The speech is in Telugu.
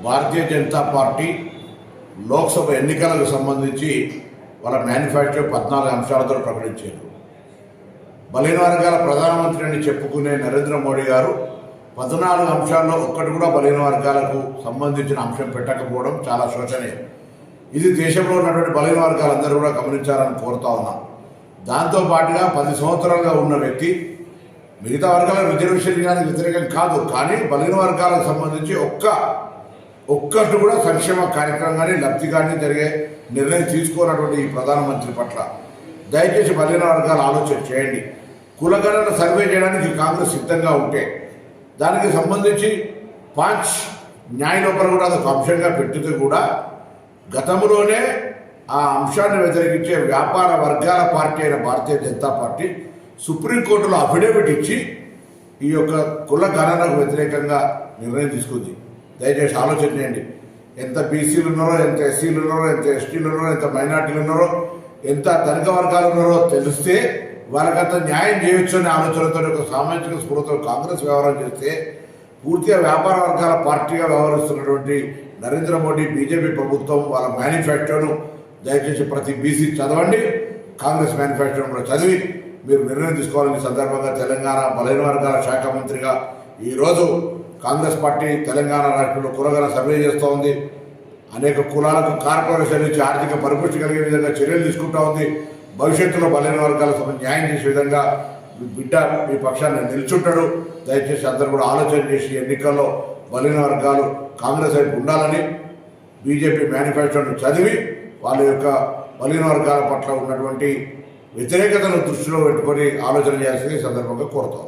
భారతీయ జనతా పార్టీ లోక్సభ ఎన్నికలకు సంబంధించి వాళ్ళ మేనిఫెస్టో 14 అంశాలతో ప్రకటించారు. బలహీన వర్గాల ప్రధానమంత్రి అని చెప్పుకునే నరేంద్ర మోడీ గారు 14 అంశాల్లో ఒక్కటి కూడా బలహీన వర్గాలకు సంబంధించిన అంశం పెట్టకపోవడం చాలా శోచనీయం. ఇది దేశంలో ఉన్నటువంటి బలహీన వర్గాలందరూ కూడా గమనించాలని కోరుతా ఉన్నాం. దాంతోపాటుగా 10 సంవత్సరాలుగా ఉన్న వ్యక్తి మిగతా వర్గాల రిజర్వేషన్ ఇవ్వడానికి వ్యతిరేకం కాదు, కానీ బలహీన వర్గాలకు సంబంధించి ఒక్కటి కూడా సంక్షేమ కార్యక్రమం కానీ లబ్ధి కానీ జరిగే నిర్ణయం తీసుకోనటువంటి ఈ ప్రధానమంత్రి పట్ల దయచేసి బలహీన వర్గాలు ఆలోచన చేయండి. కులగణన సర్వే చేయడానికి కాంగ్రెస్ సిద్ధంగా ఉంటే దానికి సంబంధించి 5 న్యాయ లోపల కూడా అదొక అంశంగా పెట్టితే కూడా గతంలోనే ఆ అంశాన్ని వ్యతిరేకించే వ్యాపార వర్గాల పార్టీ అయిన భారతీయ జనతా పార్టీ సుప్రీంకోర్టులో అఫిడవిట్ ఇచ్చి ఈ యొక్క కుల గణనకు వ్యతిరేకంగా నిర్ణయం తీసుకుంది. దయచేసి ఆలోచన చేయండి. ఎంత బీసీలు ఉన్నారో, ఎంత ఎస్సీలు ఉన్నారో, ఎంత ఎస్టీలు ఉన్నారో, ఎంత మైనార్టీలు ఉన్నారో, ఎంత ధనిక వర్గాలు ఉన్నారో తెలిస్తే వాళ్ళకంత న్యాయం చేయొచ్చు అనే ఆలోచనతో ఒక సామాజిక స్ఫూర్తితో కాంగ్రెస్ వ్యవహారం చేస్తే పూర్తిగా వ్యాపార వర్గాల పార్టీగా వ్యవహరిస్తున్నటువంటి నరేంద్ర మోడీ బీజేపీ ప్రభుత్వం వాళ్ళ మేనిఫెస్టోను దయచేసి ప్రతి బీసీ చదవండి. కాంగ్రెస్ మేనిఫెస్టోను కూడా చదివి మీరు నిర్ణయం తీసుకోవాలని సందర్భంగా తెలంగాణ బలహీన వర్గాల శాఖ మంత్రిగా ఈరోజు కాంగ్రెస్ పార్టీ తెలంగాణ రాష్ట్రంలో కులగణన సర్వే చేస్తూ ఉంది. అనేక కులాలకు కార్పొరేషన్ నుంచి ఆర్థిక పరిపుష్టి కలిగే విధంగా చర్యలు తీసుకుంటూ ఉంది. భవిష్యత్తులో బలహీన వర్గాలకు న్యాయం చేసే విధంగా బిడ్డ మీ పక్షాన్ని నిల్చుంటాడు. దయచేసి అందరూ కూడా ఆలోచన చేసి ఎన్నికల్లో బలహీన వర్గాలు కాంగ్రెస్ వైపు ఉండాలని బీజేపీ మేనిఫెస్టోను చదివి వాళ్ళ యొక్క బలహీన వర్గాల పట్ల ఉన్నటువంటి వ్యతిరేకతను దృష్టిలో పెట్టుకొని ఆలోచన చేయాల్సింది సందర్భంగా కోరుతాం.